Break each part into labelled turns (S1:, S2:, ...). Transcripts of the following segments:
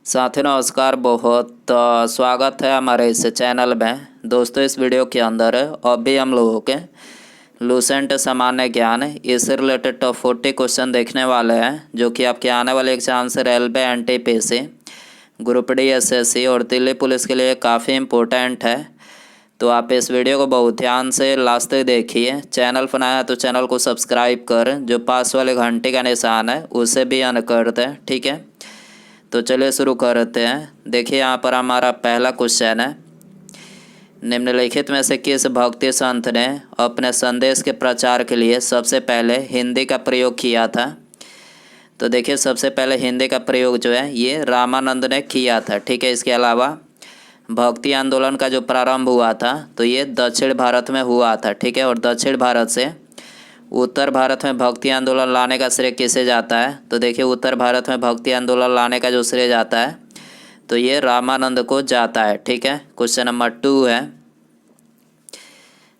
S1: साथियों नमस्कार। बहुत स्वागत है हमारे इस चैनल में। दोस्तों इस वीडियो के अंदर अभी हम लोगों के लूसेंट सामान्य ज्ञान इससे रिलेटेड टॉप 40 क्वेश्चन देखने वाले हैं, जो कि आपके आने वाले एग्जाम से railway NTPC group D SSC और दिल्ली पुलिस के लिए काफ़ी इम्पोर्टेंट है। तो आप इस वीडियो को बहुत ध्यान से लास्ट तक देखिए। चैनल पर नया है तो चैनल को सब्सक्राइब कर जो पास वाले घंटे का निशान है उसे भी ऑन कर दें, ठीक है। तो चलिए शुरू करते हैं। देखिए यहाँ पर हमारा पहला क्वेश्चन है, निम्नलिखित में से किस भक्ति संत ने अपने संदेश के प्रचार के लिए सबसे पहले हिंदी का प्रयोग किया था। तो देखिए सबसे पहले हिंदी का प्रयोग जो है ये रामानंद ने किया था, ठीक है। इसके अलावा भक्ति आंदोलन का जो प्रारंभ हुआ था तो ये दक्षिण भारत में हुआ था, ठीक है। और दक्षिण भारत से उत्तर भारत में भक्ति आंदोलन लाने का श्रेय किसे जाता है। तो देखिए उत्तर भारत में भक्ति आंदोलन लाने का जो श्रेय जाता है तो ये रामानंद को जाता है, ठीक है। क्वेश्चन नंबर 2 है,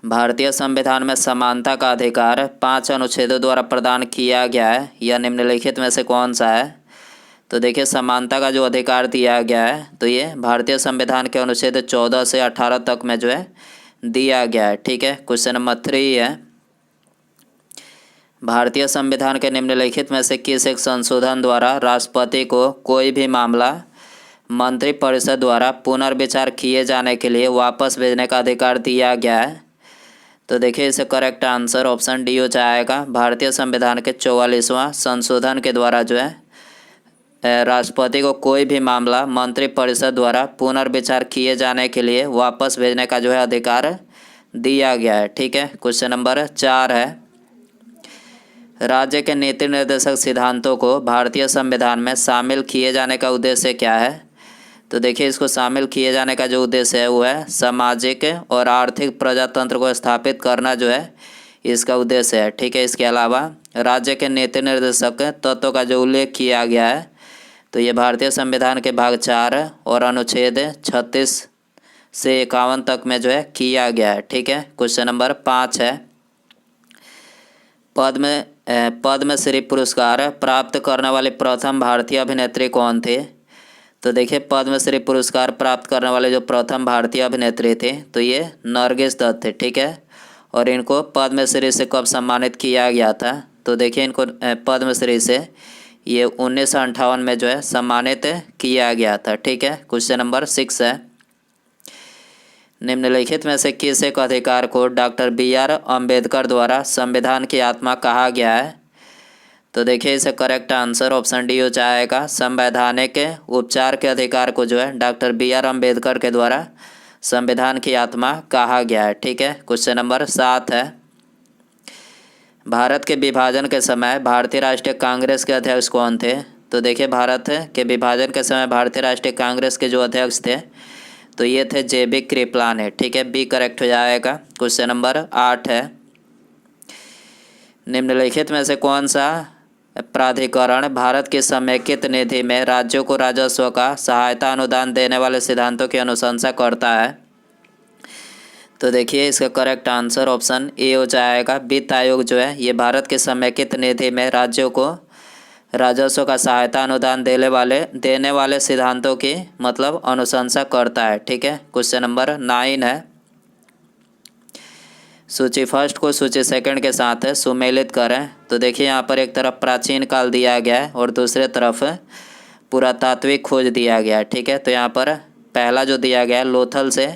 S1: भारतीय संविधान में समानता का अधिकार 5 अनुच्छेदों द्वारा प्रदान किया गया है, यह निम्नलिखित में से कौन सा है। तो देखिए समानता का जो अधिकार दिया गया है तो ये भारतीय संविधान के अनुच्छेद 14 से 18 तक में जो है दिया गया है, ठीक है। क्वेश्चन नंबर 3 है, भारतीय संविधान के निम्नलिखित में से किस एक संशोधन द्वारा राष्ट्रपति को कोई भी मामला मंत्रिपरिषद द्वारा पुनर्विचार किए जाने के लिए वापस भेजने का अधिकार दिया गया है। तो देखिए इसे करेक्ट आंसर ऑप्शन डी हो जाएगा। भारतीय संविधान के 44वां संशोधन के द्वारा जो है राष्ट्रपति को कोई भी मामला मंत्रिपरिषद द्वारा पुनर्विचार किए जाने के लिए वापस भेजने का जो है अधिकार दिया गया है, ठीक है। क्वेश्चन नंबर 4 है, राज्य के नीति निर्देशक सिद्धांतों को भारतीय संविधान में शामिल किए जाने का उद्देश्य क्या है। तो देखिए इसको शामिल किए जाने का जो उद्देश्य है वो है सामाजिक और आर्थिक प्रजातंत्र को स्थापित करना जो है इसका उद्देश्य है, ठीक है। इसके अलावा राज्य के नीति निर्देशक तत्वों का जो उल्लेख किया गया है तो ये भारतीय संविधान के भाग 4 और अनुच्छेद 36 से 51 तक में जो है किया गया है, ठीक है। क्वेश्चन नंबर 5 है, पद्मश्री पुरस्कार प्राप्त करने वाले प्रथम भारतीय अभिनेत्री कौन थे। तो देखिए पद्मश्री पुरस्कार प्राप्त करने वाले जो प्रथम भारतीय अभिनेत्री थे तो ये नरगिस दत्त थे, ठीक है। और इनको पद्मश्री से कब सम्मानित किया गया था। तो देखिए इनको पद्मश्री से ये 1958 में जो है सम्मानित किया गया था, ठीक है। क्वेश्चन नंबर 6 है, निम्नलिखित में से किस एक अधिकार को डॉक्टर BR अम्बेडकर द्वारा संविधान की आत्मा कहा गया है। तो देखिए इसे करेक्ट आंसर ऑप्शन डी हो जाएगा। संवैधानिक उपचार के अधिकार को जो है डॉक्टर BR अम्बेडकर के द्वारा संविधान की आत्मा कहा गया है, ठीक है। क्वेश्चन नंबर 7 है, भारत के विभाजन के समय भारतीय राष्ट्रीय कांग्रेस के अध्यक्ष कौन थे। तो देखिए भारत के विभाजन के समय भारतीय राष्ट्रीय कांग्रेस के जो अध्यक्ष थे तो ये थे JB कृपलानी, ठीक है। बी करेक्ट हो जाएगा। क्वेश्चन नंबर 8 है, निम्नलिखित में से कौन सा प्राधिकरण भारत की समेकित निधि में राज्यों को राजस्व का सहायता अनुदान देने वाले सिद्धांतों की अनुशंसा करता है। तो देखिए इसका करेक्ट आंसर ऑप्शन ए हो जाएगा। वित्त आयोग जो है ये भारत की समेकित निधि में राज्यों को राजस्व का सहायता अनुदान देने वाले सिद्धांतों की मतलब अनुशंसा करता है, ठीक है। क्वेश्चन नंबर 9 है, सूची फर्स्ट को सूची सेकंड के साथ सुमेलित करें। तो देखिए यहाँ पर एक तरफ प्राचीन काल दिया गया है और दूसरे तरफ पुरातात्विक खोज दिया गया है, ठीक है। तो यहाँ पर पहला जो दिया गया है लोथल से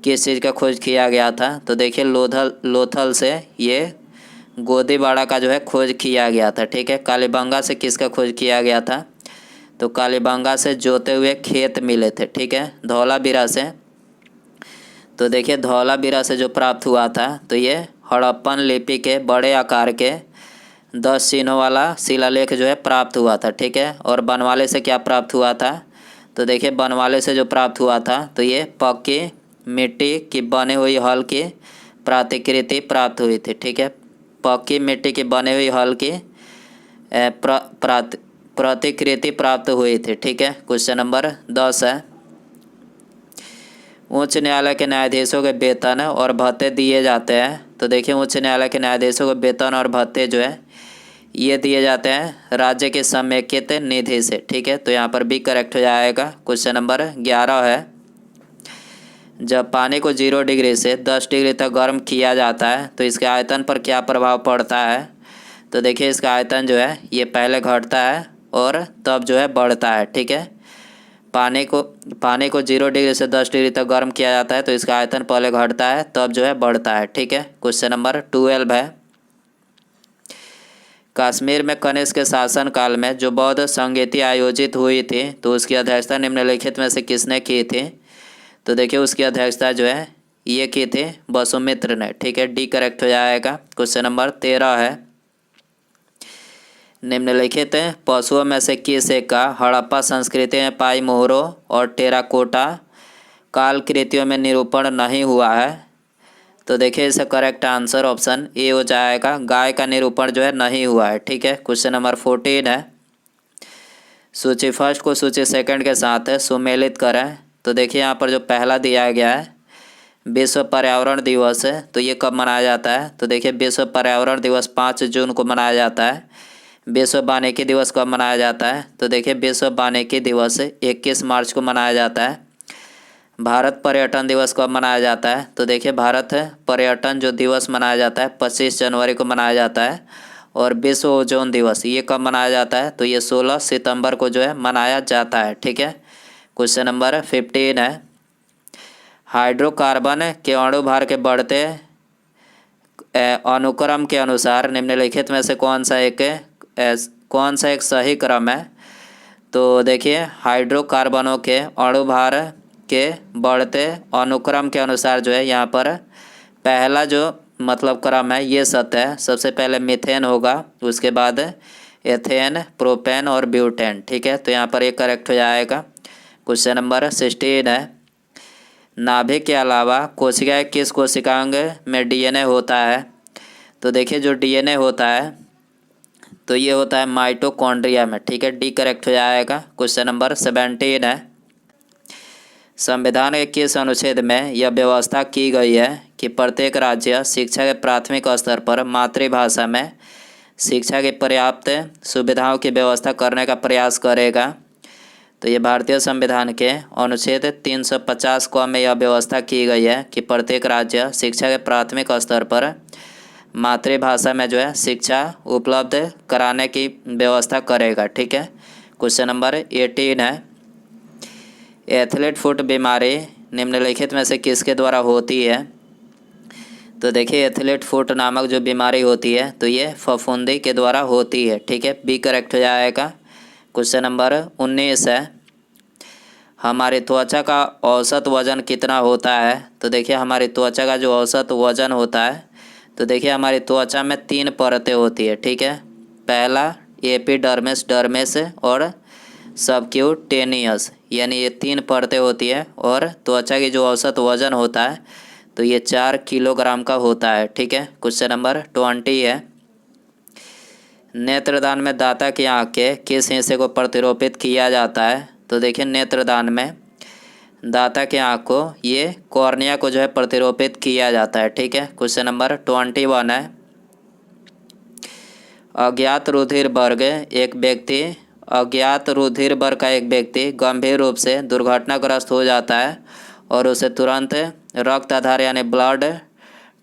S1: किस चीज़ का खोज किया गया था। तो देखिए लोथल से ये गोदीबाड़ा का जो है खोज किया गया था, ठीक है। कालीबंगा से किसका खोज किया गया था। तो कालीबंगा से जोते हुए खेत मिले थे, ठीक है। धौलावीरा से तो देखिए धौलावीरा से जो प्राप्त हुआ था तो ये हड़प्पन लिपि के बड़े आकार के 10 चिन्हों वाला शिलालेख जो है प्राप्त हुआ था, ठीक है। और बनवाले से क्या प्राप्त हुआ था। तो देखिए बनवाले से जो प्राप्त हुआ था तो ये पक्की मिट्टी की बनी हुई हल की प्रतिकृति प्राप्त हुई थी, ठीक है। पक्की मिट्टी की बनी हुई हल की प्रतिकृति प्राप्त हुई थी, ठीक है। क्वेश्चन नंबर 10 है, उच्च न्यायालय के न्यायाधीशों के वेतन और भत्ते दिए जाते हैं। तो देखिए उच्च न्यायालय के न्यायाधीशों को वेतन और भत्ते जो है ये दिए जाते हैं राज्य के समेकित निधि से। ठीक है, तो यहाँ पर बी करेक्ट हो जाएगा। क्वेश्चन नंबर 11 है, जब पानी को 0 डिग्री से 10 डिग्री तक गर्म किया जाता है तो इसके आयतन पर क्या प्रभाव पड़ता है। तो देखिए इसका आयतन जो है ये पहले घटता है और तब जो है बढ़ता है। ठीक है, पानी को 0 डिग्री से 10 डिग्री तक गर्म किया जाता है तो इसका आयतन पहले घटता है तब जो है बढ़ता है। ठीक है, क्वेश्चन नंबर 12 है, कश्मीर में कनिष्क के शासनकाल में जो बौद्ध संगीति आयोजित हुई थी तो उसकी अध्यक्षता निम्नलिखित में से किसने की थी। तो देखिए उसकी अध्यक्षता जो है ये की थी वसुमित्र ने। ठीक है, डी करेक्ट हो जाएगा। क्वेश्चन नंबर 13 है, निम्नलिखित पशुओं में से किस एक का हड़प्पा संस्कृति में पाई मोहरों और टेराकोटा काल कृतियों में निरूपण नहीं हुआ है। तो देखिए इसका करेक्ट आंसर ऑप्शन ए हो जाएगा, गाय का निरूपण जो है नहीं हुआ है। ठीक है, क्वेश्चन नंबर 14 है, सूची फर्स्ट को सूची सेकंड के साथ सुमेलित करें। तो देखिए यहाँ पर जो पहला दिया गया है विश्व पर्यावरण दिवस है, तो ये कब मनाया जाता है। तो देखिए विश्व पर्यावरण दिवस 5 जून को मनाया जाता है। विश्व वानिकी दिवस कब मनाया जाता है। तो देखिए विश्व वानिकी दिवस 21 मार्च को मनाया जाता है। भारत पर्यटन दिवस कब मनाया जाता है। तो देखिए भारत पर्यटन जो दिवस मनाया जाता है 25 जनवरी को मनाया जाता है। और विश्व ओजोन दिवस ये कब मनाया जाता है। तो ये 16 सितंबर को जो है मनाया जाता है। ठीक है, क्वेश्चन नंबर 15 है, हाइड्रोकार्बन के अणु भार के बढ़ते अनुक्रम के अनुसार निम्नलिखित में से कौन सा एक सही क्रम है। तो देखिए हाइड्रोकार्बनों के अणु भार के बढ़ते अनुक्रम के अनुसार जो है यहाँ पर पहला जो मतलब क्रम है ये सत्य है। सबसे पहले मीथेन होगा, उसके बाद एथेन, प्रोपेन और ब्यूटेन। ठीक है, तो यहाँ पर एक करेक्ट हो जाएगा। क्वेश्चन नंबर 16 है, नाभिक के अलावा कोशिकाएं किस कोशिकांग में डीएनए होता है। तो देखिए जो डीएनए होता है तो ये होता है माइटोकॉन्ड्रिया में। ठीक है, डी करेक्ट हो जाएगा। क्वेश्चन नंबर 17 है, संविधान के किस अनुच्छेद में यह व्यवस्था की गई है कि प्रत्येक राज्य शिक्षा के प्राथमिक स्तर पर मातृभाषा में शिक्षा की पर्याप्त सुविधाओं की व्यवस्था करने का प्रयास करेगा। तो ये भारतीय संविधान के अनुच्छेद 350 क में यह व्यवस्था की गई है कि प्रत्येक राज्य शिक्षा के प्राथमिक स्तर पर मातृभाषा में जो है शिक्षा उपलब्ध कराने की व्यवस्था करेगा। ठीक है, क्वेश्चन नंबर 18 है, एथलीट फुट बीमारी निम्नलिखित में से किसके द्वारा होती है। तो देखिए एथलीट फुट नामक जो बीमारी होती है तो ये फफूंदी के द्वारा होती है। ठीक है, बी करेक्ट हो जाएगा। क्वेश्चन नंबर 19 है, हमारी त्वचा का औसत वजन कितना होता है। तो देखिए हमारी त्वचा का जो औसत वजन होता है तो देखिए हमारी त्वचा में 3 परतें होती है। ठीक है, पहला एपिडर्मिस, डर्मिस और सबक्यूटेनियस, यानी ये 3 परतें होती है। और त्वचा की जो औसत वजन होता है तो ये 4 किलोग्राम का होता है। ठीक है, क्वेश्चन नंबर 20 है, नेत्रदान में दाता की आँख के किस हिस्से को प्रतिरोपित किया जाता है। तो देखिए नेत्रदान में दाता के आँख को ये कॉर्निया को जो है प्रतिरोपित किया जाता है। ठीक है, क्वेश्चन नंबर 21 है, अज्ञात रुधिर वर्ग का एक व्यक्ति गंभीर रूप से दुर्घटनाग्रस्त हो जाता है और उसे तुरंत रक्त आधार यानी ब्लड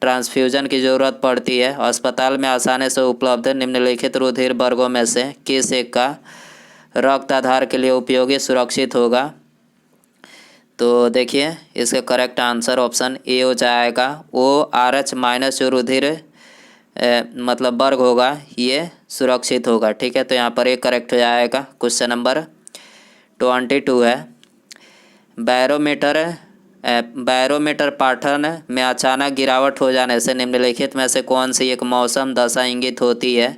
S1: ट्रांसफ्यूजन की ज़रूरत पड़ती है। अस्पताल में आसानी से उपलब्ध निम्नलिखित रुधिर वर्गों में से किस एक का रक्त आधार के लिए उपयोगी सुरक्षित होगा। तो देखिए इसका करेक्ट आंसर ऑप्शन ए हो जाएगा। ORH माइनस जो रुधिर मतलब वर्ग होगा ये सुरक्षित होगा। ठीक है, तो यहाँ पर एक करेक्ट हो जाएगा। क्वेश्चन नंबर 22 है, बैरोमीटर पाठन में अचानक गिरावट हो जाने से निम्नलिखित में से कौन सी एक मौसम दशा इंगित होती है।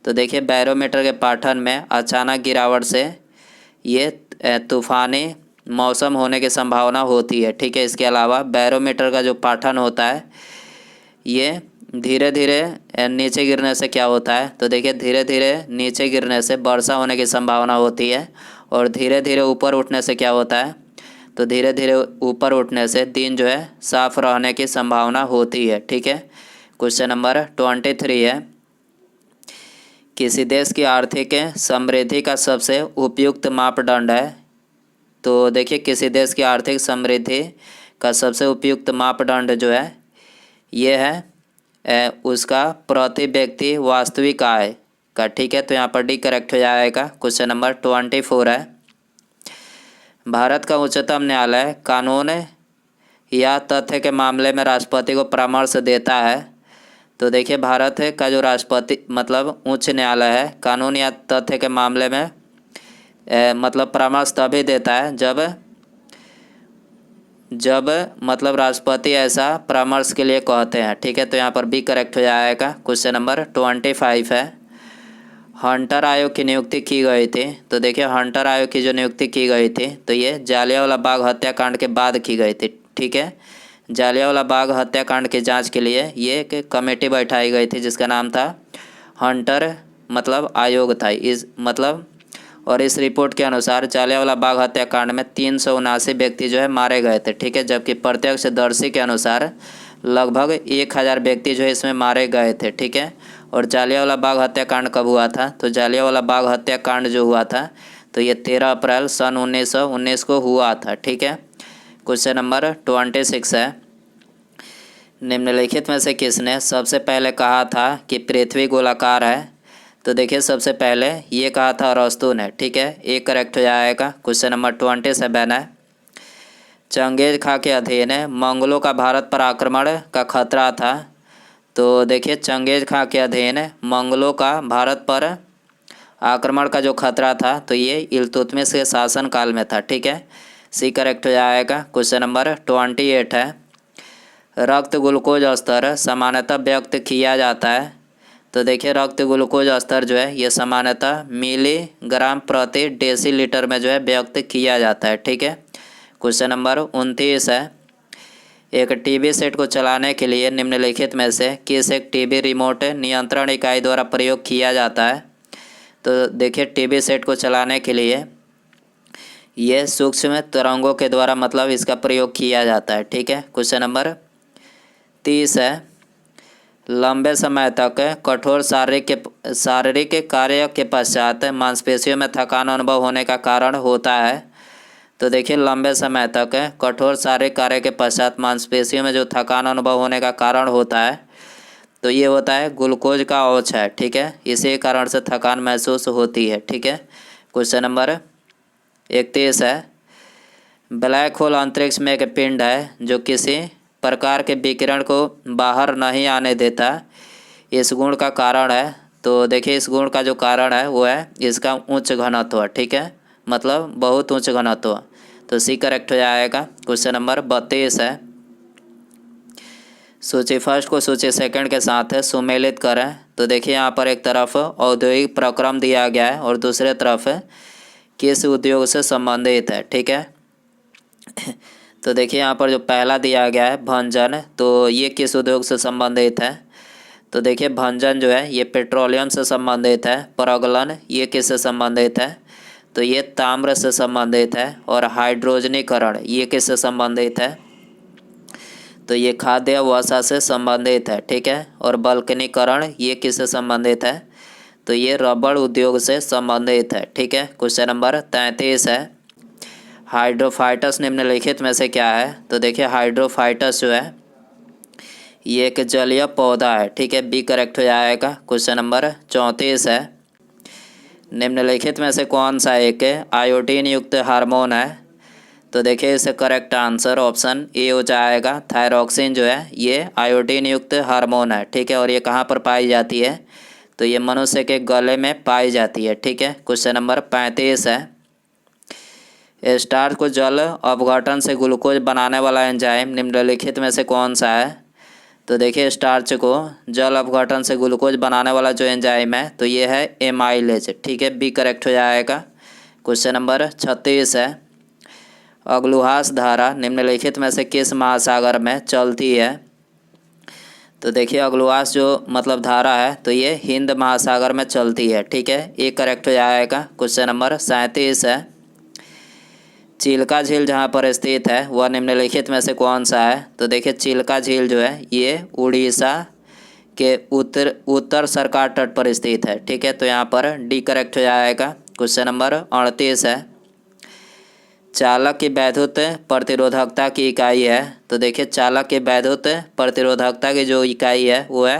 S1: तो देखिए बैरोमीटर के पाठन में अचानक गिरावट से ये तूफ़ानी मौसम होने की संभावना होती है। ठीक है, इसके अलावा बैरोमीटर का जो पाठन होता है ये धीरे धीरे नीचे गिरने से क्या होता है। तो देखिए धीरे धीरे नीचे गिरने से वर्षा होने की संभावना होती है। और धीरे धीरे ऊपर उठने से क्या होता है। तो धीरे धीरे ऊपर उठने से दिन जो है साफ रहने की संभावना होती है। ठीक है, क्वेश्चन नंबर 23 है, किसी देश की आर्थिक समृद्धि का सबसे उपयुक्त मापदंड है। तो देखिए किसी देश की आर्थिक समृद्धि का सबसे उपयुक्त मापदंड जो है ये है उसका प्रति व्यक्ति वास्तविक आय का। ठीक है, तो यहाँ पर डी करेक्ट हो जाएगा। क्वेश्चन नंबर 24 है, भारत का उच्चतम न्यायालय कानून या तथ्य के मामले में राष्ट्रपति को परामर्श देता है। तो देखिए भारत का जो राष्ट्रपति मतलब उच्च न्यायालय है, कानून या तथ्य के मामले में मतलब परामर्श तभी देता है जब मतलब राष्ट्रपति ऐसा परामर्श के लिए कहते हैं। ठीक है, तो यहाँ पर बी करेक्ट हो जाएगा। क्वेश्चन नंबर 25 है, हंटर आयोग की नियुक्ति की गई थी। तो देखिए हंटर आयोग की जो नियुक्ति की गई थी तो ये जालियांवाला बाग हत्याकांड के बाद की गई थी। ठीक है, जालियांवाला बाग हत्याकांड की जांच के लिए ये एक कमेटी बैठाई गई थी जिसका नाम था हंटर मतलब आयोग था इस मतलब। और इस रिपोर्ट के अनुसार जालियांवाला बाग हत्याकांड में 379 व्यक्ति जो है मारे गए थे। ठीक है, जबकि प्रत्यक्षदर्शी के अनुसार लगभग 1000 व्यक्ति जो है इसमें मारे गए थे। ठीक है, और जालियांवाला बाग हत्याकांड कब हुआ था? तो जालियांवाला बाग हत्याकांड जो हुआ था तो ये 13 अप्रैल सन 1919 को हुआ था। ठीक है, क्वेश्चन नंबर 26 है, निम्नलिखित में से किसने सबसे पहले कहा था कि पृथ्वी गोलाकार है? तो देखिए सबसे पहले ये कहा था अरस्तू ने। ठीक है, एक करेक्ट हो जाएगा। क्वेश्चन नंबर 27 है, चंगेज खां के अधीन मंगलों का भारत पर आक्रमण का खतरा था। तो देखिए चंगेज खां के अधीन मंगलों का भारत पर आक्रमण का जो खतरा था तो ये इल्तुतमिश के शासनकाल में था। ठीक है, सी करेक्ट हो जाएगा। क्वेश्चन नंबर 28 है, रक्त ग्लूकोज स्तर सामान्यतः व्यक्त किया जाता है। तो देखिए रक्त ग्लूकोज स्तर जो है ये सामान्यतः मिलीग्राम प्रति डेसीलीटर में जो है व्यक्त किया जाता है। ठीक है, क्वेश्चन नंबर 29 है, एक टीवी सेट को चलाने के लिए निम्नलिखित में से किस एक टीवी रिमोट नियंत्रण इकाई द्वारा प्रयोग किया जाता है? तो देखिए टीवी सेट को चलाने के लिए ये सूक्ष्म तरंगों के द्वारा मतलब इसका प्रयोग किया जाता है। ठीक है, क्वेश्चन नंबर 30 है, लंबे समय तक कठोर शारीरिक कार्य के पश्चात मांसपेशियों में थकान अनुभव होने का कारण होता है। तो देखिए लंबे समय तक कठोर शारीरिक कार्य के पश्चात मांसपेशियों में जो थकान अनुभव होने का कारण होता है तो ये होता है ग्लूकोज का अवक्षय। ठीक है, इसी कारण से थकान महसूस होती है। ठीक है, क्वेश्चन नंबर 31 है, ब्लैक होल अंतरिक्ष में एक पिंड है जो किसी प्रकार के विकिरण को बाहर नहीं आने देता। इस गुण का कारण है। तो देखिए इस गुण का जो कारण है वो है इसका उच्च घनत्व। ठीक है, मतलब बहुत उच्च घनत्व। तो सी करेक्ट हो जाएगा। क्वेश्चन नंबर 32 है, सूची फर्स्ट को सूची सेकंड के साथ सुमेलित करें। तो देखिए यहाँ पर एक तरफ औद्योगिक प्रक्रम दिया गया है और दूसरे तरफ किस उद्योग से संबंधित है। ठीक है, तो देखिए यहाँ पर जो पहला दिया गया है भंजन, तो ये किस उद्योग से संबंधित है? तो देखिए भंजन जो है ये पेट्रोलियम से संबंधित है। प्रगलन ये किससे संबंधित है? तो ये ताम्र से संबंधित है। और हाइड्रोजनीकरण ये किससे संबंधित है? तो ये खाद्य वसा से संबंधित है। ठीक है, और बल्कनीकरण ये किससे संबंधित है? तो ये रबड़ उद्योग से संबंधित है। ठीक है, क्वेश्चन नंबर 33 है, हाइड्रोफाइटस निम्नलिखित में से क्या है? तो देखिए हाइड्रोफाइटस जो है ये एक जलीय पौधा है। ठीक है, बी करेक्ट हो जाएगा। क्वेश्चन नंबर 34 है, निम्नलिखित में से कौन सा एक आयोडीन युक्त हार्मोन है? तो देखिए इससे करेक्ट आंसर ऑप्शन ए हो जाएगा। थायरॉक्सिन जो है ये आयोडीन युक्त हार्मोन है। ठीक है, और ये कहाँ पर पाई जाती है? तो ये मनुष्य के गले में पाई जाती है। ठीक है, क्वेश्चन नंबर 35 है, स्टार्च को जल अपघटन से ग्लूकोज बनाने वाला एंजाइम निम्नलिखित में से कौन सा है? तो देखिए स्टार्च को जल अपघटन से ग्लूकोज बनाने वाला जो एंजाइम है तो ये है एमाइलेज। ठीक है, बी करेक्ट हो जाएगा। क्वेश्चन नंबर 36 है, अग्लुहास धारा निम्नलिखित में से किस महासागर में चलती है? तो देखिए अग्लुहास जो मतलब धारा है तो ये हिंद महासागर में चलती है। ठीक है, ये करेक्ट हो जाएगा। क्वेश्चन नंबर 37 है, चिल्का झील जहाँ पर स्थित है वह निम्नलिखित में से कौन सा है? तो देखिए चिल्का झील जो है ये उड़ीसा के उत्तर सरकार तट पर स्थित है। ठीक है, तो यहाँ पर डी करेक्ट हो जाएगा। क्वेश्चन नंबर 38 है, चालक की वैद्युत प्रतिरोधकता की इकाई है। तो देखिए चालक की वैद्युत प्रतिरोधकता की जो इकाई है वो है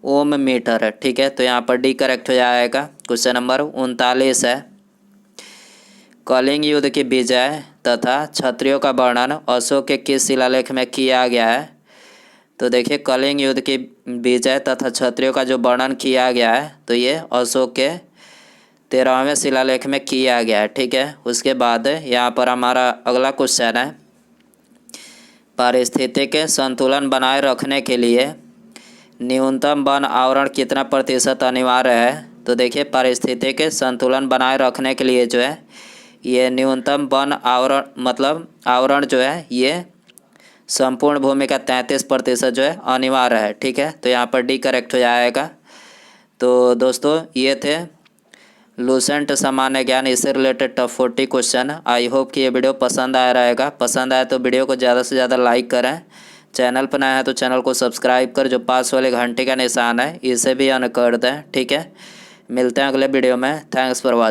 S1: ओम मीटर है। ठीक है, तो यहाँ पर डी करेक्ट हो जाएगा। क्वेश्चन नंबर 39 है, कलिंग युद्ध की विजय तथा क्षत्रियों का वर्णन अशोक के किस शिलालेख में किया गया है। तो देखिए कलिंग युद्ध की विजय तथा क्षत्रियों का जो वर्णन किया गया है तो ये अशोक के 13वें शिलालेख में किया गया है। ठीक है, उसके बाद यहाँ पर हमारा अगला क्वेश्चन है, पारिस्थितिक संतुलन बनाए रखने के लिए न्यूनतम वन आवरण कितना प्रतिशत अनिवार्य है। तो देखिए पारिस्थितिक संतुलन बनाए रखने के लिए जो है ये न्यूनतम वन आवरण मतलब आवरण जो है ये संपूर्ण भूमि का 33% जो है अनिवार्य है। ठीक है, तो यहाँ पर डी करेक्ट हो जाएगा। तो दोस्तों ये थे लूसेंट सामान्य ज्ञान इससे related top 40 question. I hope कि ये वीडियो पसंद आया रहेगा। पसंद आए तो वीडियो को ज़्यादा से ज़्यादा लाइक करें। चैनल पर नया है तो चैनल को सब्सक्राइब कर जो पास वाले घंटे का निशान है इसे भी ऑन कर दें। ठीक है, मिलते हैं अगले वीडियो में। Thanks for watching.